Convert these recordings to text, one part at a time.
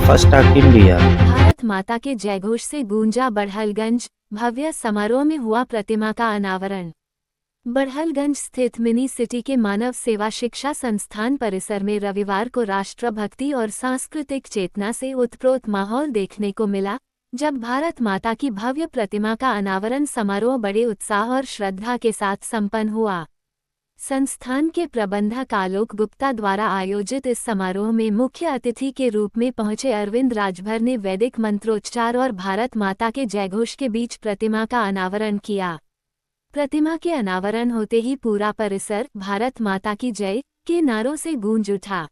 First of India. Bharat माता के जयघोष से गूंजा बड़हलगंज। भव्य समारोह में हुआ प्रतिमा का अनावरण। बड़हलगंज स्थित मिनी सिटी के मानव सेवा शिक्षा संस्थान परिसर में रविवार को राष्ट्रभक्ति और सांस्कृतिक चेतना से उत्प्रोत माहौल देखने को मिला, जब भारत माता की भव्य प्रतिमा का अनावरण समारोह बड़े उत्साह और श्रद्धा के साथ संपन्न हुआ। संस्थान के प्रबंधक आलोक गुप्ता द्वारा आयोजित इस समारोह में मुख्य अतिथि के रूप में पहुंचे अरविंद राजभर ने वैदिक मंत्रोच्चार और भारत माता के जयघोष के बीच प्रतिमा का अनावरण किया। प्रतिमा के अनावरण होते ही पूरा परिसर भारत माता की जय के नारों से गूंज उठा।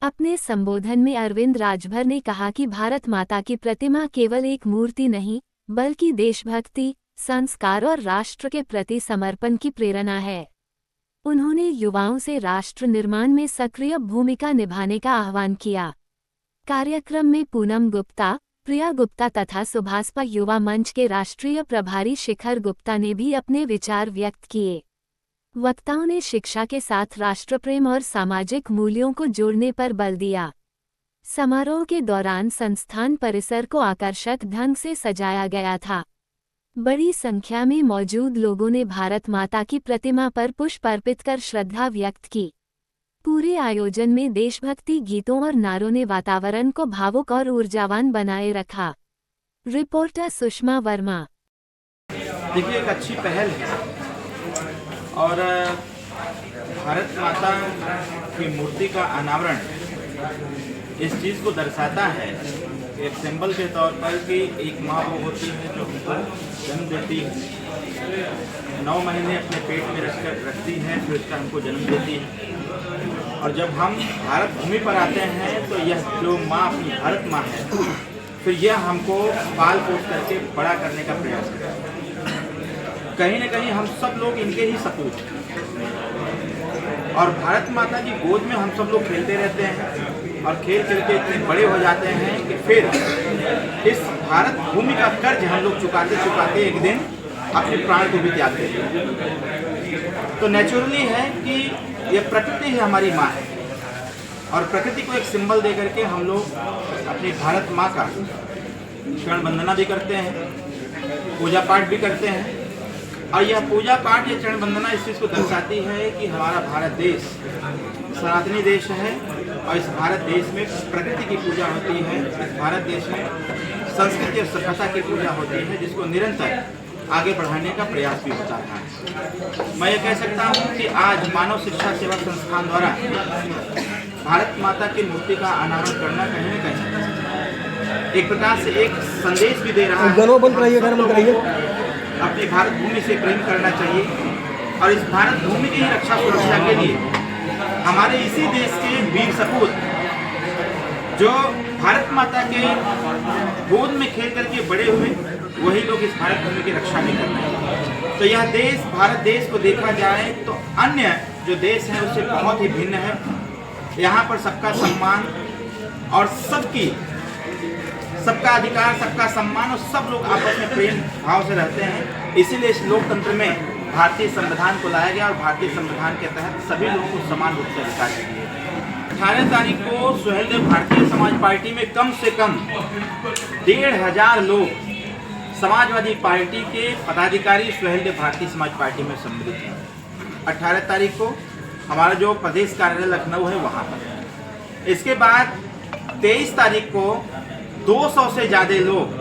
अपने संबोधन में अरविंद राजभर ने कहा कि भारत माता की प्रतिमा केवल एक मूर्ति नहीं, बल्कि देशभक्ति, संस्कार और राष्ट्र के प्रति समर्पण की प्रेरणा है। उन्होंने युवाओं से राष्ट्र निर्माण में सक्रिय भूमिका निभाने का आह्वान किया। कार्यक्रम में पूनम गुप्ता, प्रिया गुप्ता तथा सुभाषपा युवा मंच के राष्ट्रीय प्रभारी शिखर गुप्ता ने भी अपने विचार व्यक्त किए। वक्ताओं ने शिक्षा के साथ राष्ट्रप्रेम और सामाजिक मूल्यों को जोड़ने पर बल दिया। समारोह के दौरान संस्थान परिसर को आकर्षक ढंग से सजाया गया था। बड़ी संख्या में मौजूद लोगों ने भारत माता की प्रतिमा पर पुष्प अर्पित कर श्रद्धा व्यक्त की। पूरे आयोजन में देशभक्ति गीतों और नारों ने वातावरण को भावुक और ऊर्जावान बनाए रखा। रिपोर्टर सुषमा वर्मा। देखिए, एक अच्छी पहल है और भारत माता की मूर्ति का अनावरण इस चीज़ को दर्शाता है, एक सिंबल के तौर पर कि एक माँ वो होती है जो हमको जन्म देती है, 9 महीने अपने पेट में रखती है, फिर उसका हमको जन्म देती है। और जब हम भारत भूमि पर आते हैं तो यह जो माँ अपनी भारत माँ है, फिर यह हमको पाल पोस करके बड़ा करने का प्रयास करती है। कहीं न कहीं हम सब लोग इनके ही सपूत हैं और भारत माता की गोद में हम सब लोग खेलते रहते हैं और खेल खेल के इतने बड़े हो जाते हैं कि फिर इस भारत भूमि का कर्ज हम लोग चुकाते चुकाते एक दिन अपने प्राण को भी त्याग देते हैं। तो नेचुरली है कि ये प्रकृति ही हमारी माँ है और प्रकृति को एक सिंबल दे करके हम लोग अपनी भारत माँ का शरण वंदना भी करते हैं, पूजा पाठ भी करते हैं। और यह पूजा पाठ या चरण वंदना इस चीज़ को दर्शाती है कि हमारा भारत देश सनातनी देश है और इस भारत देश में प्रकृति की पूजा होती है। इस भारत देश में संस्कृति और सभ्यता की पूजा होती है, जिसको निरंतर आगे बढ़ाने का प्रयास भी होता है। मैं ये कह सकता हूँ कि आज मानव शिक्षा सेवा संस्थान द्वारा भारत माता की मूर्ति का अनावरण करना कहीं न कहीं एक प्रकार से एक संदेश भी दे रहा है। अपनी भारत भूमि से प्रेम करना चाहिए और इस भारत भूमि की रक्षा सुरक्षा के लिए हमारे इसी देश के वीर सपूत जो भारत माता के गोद में खेल करके बड़े हुए, वही लोग इस भारत भूमि की रक्षा भी कर रहे हैं। तो यह देश, भारत देश को देखा जाए तो अन्य जो देश हैं उससे बहुत ही भिन्न है। यहाँ पर सबका सम्मान और सबका अधिकार, सबका सम्मान और सब लोग आपस में प्रेम भाव से रहते हैं। इसीलिए इस लोकतंत्र में भारतीय संविधान को लाया गया और भारतीय संविधान के तहत सभी लोगों को समान रूप से अधिकार दिए गए। 18 तारीख को सुहेलदेव भारतीय समाज पार्टी में कम से कम 1500 लोग समाजवादी पार्टी के पदाधिकारी सुहेलदेव भारतीय समाज पार्टी में सम्मिलित हैं। 18 तारीख को हमारा जो प्रदेश कार्यालय लखनऊ है वहाँ पर। इसके बाद 23 तारीख को 200 से ज़्यादा लोग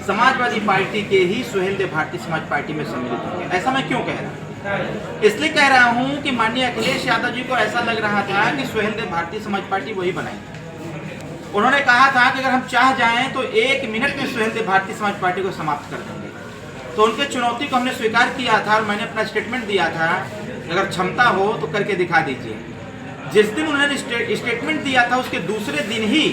समाजवादी पार्टी के ही सुहेलदेव भारतीय समाज पार्टी में सम्मिलित होंगे। ऐसा मैं क्यों कह रहा हूँ? इसलिए कह रहा हूँ कि माननीय अखिलेश यादव जी को ऐसा लग रहा था कि सुहेलदेव भारतीय समाज पार्टी वही बनाएगी। उन्होंने कहा था कि अगर हम चाह जाएं तो 1 मिनट में सुहेलदेव भारतीय समाज पार्टी को समाप्त कर देंगे। तो उनके चुनौती को हमने स्वीकार किया था और मैंने अपना स्टेटमेंट दिया था, अगर क्षमता हो तो करके दिखा दीजिए। जिस दिन उन्होंने स्टेटमेंट दिया था उसके दूसरे दिन ही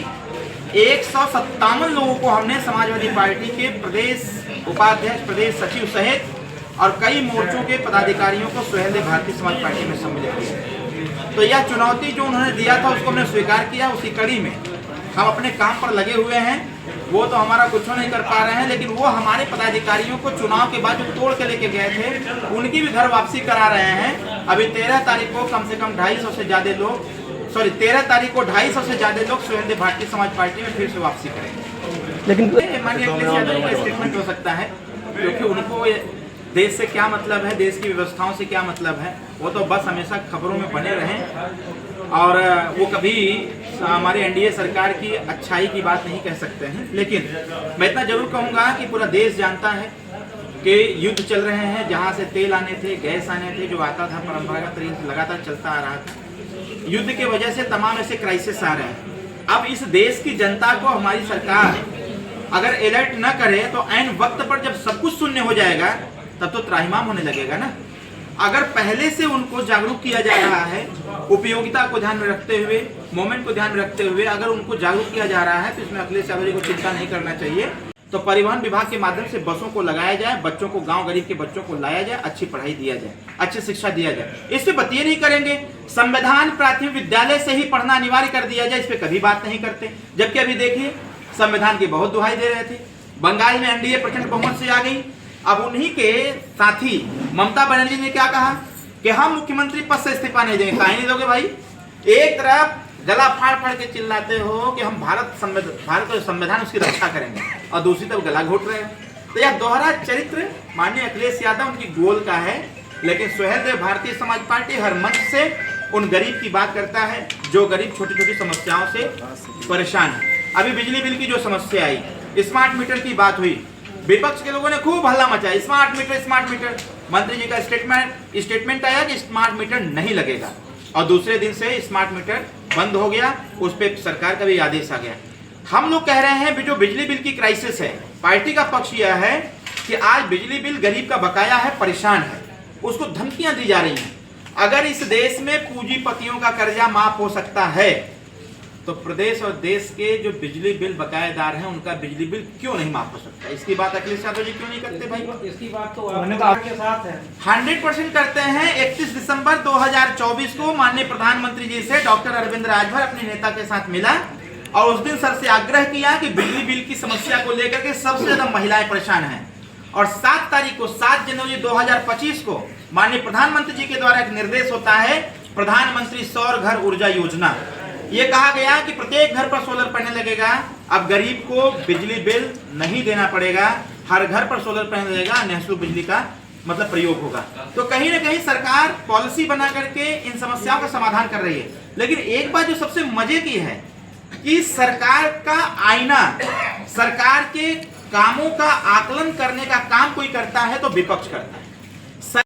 157 लोगों को हमने समाजवादी पार्टी के प्रदेश उपाध्यक्ष, प्रदेश सचिव सहित और कई मोर्चों के पदाधिकारियों को सुहेलदेव भारतीय समाज पार्टी में सम्मिलित किया। तो यह चुनौती जो उन्होंने दिया था उसको हमने स्वीकार किया। उसी कड़ी में हम अपने काम पर लगे हुए हैं। वो तो हमारा कुछ नहीं कर पा रहे हैं, लेकिन वो हमारे पदाधिकारियों को चुनाव के बाद जो तोड़ के लेके गए थे उनकी भी घर वापसी करा रहे हैं। अभी 13 तारीख को कम से कम 250 से ज़्यादा लोग 13 तारीख को 250 से ज्यादा लोग सुहेलदेव भारतीय समाज पार्टी में फिर से वापसी करेंगे। लेकिन माननीय अखिलेश यादव का स्टेटमेंट हो सकता है, क्योंकि उनको देश से क्या मतलब है, देश की व्यवस्थाओं से क्या मतलब है, वो तो बस हमेशा खबरों में बने रहें और वो कभी हमारे एनडीए सरकार की अच्छाई की बात नहीं कह सकते हैं। लेकिन मैं इतना जरूर कहूँगा कि पूरा देश जानता है कि युद्ध चल रहे हैं, जहाँ से तेल आने थे, गैस आने थे, जो आता था परंपरागत तरीके से लगातार चलता आ रहा था। युद्ध की वजह से तमाम ऐसे क्राइसिस आ रहे हैं। अब इस देश की जनता को हमारी सरकार अगर अलर्ट न करे तो ऐन वक्त पर जब सब कुछ शून्य हो जाएगा तब तो त्राहिमाम होने लगेगा ना। अगर पहले से उनको जागरूक किया जा रहा है, उपयोगिता को ध्यान में रखते हुए, मोमेंट को ध्यान में रखते हुए अगर उनको जागरूक किया जा रहा है तो इसमें अखिलेश यादव जी को चिंता नहीं करना चाहिए। तो परिवहन विभाग के माध्यम से बसों को लगाया जाए, बच्चों को, गांव गरीब के बच्चों को लाया जाए, अच्छी पढ़ाई दिया जाए, अच्छी शिक्षा दिया जाए। इस पे बतिए नहीं करेंगे। संविधान प्राथमिक विद्यालय से ही पढ़ना अनिवार्य कर दिया जाए, इस पे कभी बात नहीं करते। जबकि अभी देखिए संविधान की बहुत दुहाई दे रहे थे। बंगाल में एनडीए प्रचंड बहुमत से आ गई। अब उन्हीं के साथी ममता बनर्जी ने क्या कहा कि हम मुख्यमंत्री पद से इस्तीफा नहीं देंगे। काहे नहीं दोगे भाई? एक तरफ गला फाड़ फाड़ के चिल्लाते हो कि हम भारत का संविधान उसकी रक्षा करेंगे और दूसरी तरफ गला घोट रहे हो। तो यह दोहरा चरित्र माननीय अखिलेश यादव उनकी गोल का है। लेकिन सुहेलदेव भारतीय समाज पार्टी हर मंच से उन गरीब की बात करता है जो गरीब छोटी छोटी समस्याओं से परेशान है। अभी बिजली बिल की जो समस्या आई, स्मार्ट मीटर की बात हुई, विपक्ष के लोगों ने खूब हल्ला मचाया, स्मार्ट मीटर। मंत्री जी का स्टेटमेंट आया कि स्मार्ट मीटर नहीं लगेगा और दूसरे दिन से स्मार्ट मीटर बंद हो गया। उस पर सरकार का भी आदेश आ गया। हम लोग कह रहे हैं जो बिजली बिल की क्राइसिस है, पार्टी का पक्ष यह है कि आज बिजली बिल गरीब का बकाया है, परेशान है, उसको धमकियां दी जा रही हैं। अगर इस देश में पूंजीपतियों का कर्जा माफ हो सकता है तो प्रदेश और देश के जो बिजली बिल बकायेदार हैं उनका बिजली बिल क्यों नहीं माफ हो सकता? इसकी बात अखिलेश यादव जी क्यों नहीं करते भाई? इसकी बात तो आपके साथ है, 100% करते हैं। 31 दिसंबर 2024 को माननीय प्रधानमंत्री जी से डॉक्टर अरविंद राजभर अपने नेता के साथ मिला और उस दिन सर से आग्रह किया कि बिजली बिल की समस्या को लेकर के सबसे ज्यादा महिलाएं परेशान हैं। और 7 तारीख को 7 जनवरी 2025 को माननीय प्रधानमंत्री जी के द्वारा एक निर्देश होता है, प्रधानमंत्री सौर घर ऊर्जा योजना। ये कहा गया कि प्रत्येक घर पर सोलर पैनल लगेगा। अब गरीब को बिजली बिल नहीं देना पड़ेगा, हर घर पर सोलर पैनल लगेगा, निःशुल्क बिजली का मतलब प्रयोग होगा। तो कहीं ना कहीं सरकार पॉलिसी बना करके इन समस्याओं का समाधान कर रही है। लेकिन एक बात जो सबसे मजे की है कि सरकार का आईना, सरकार के कामों का आकलन करने का काम कोई करता है तो विपक्ष करता है।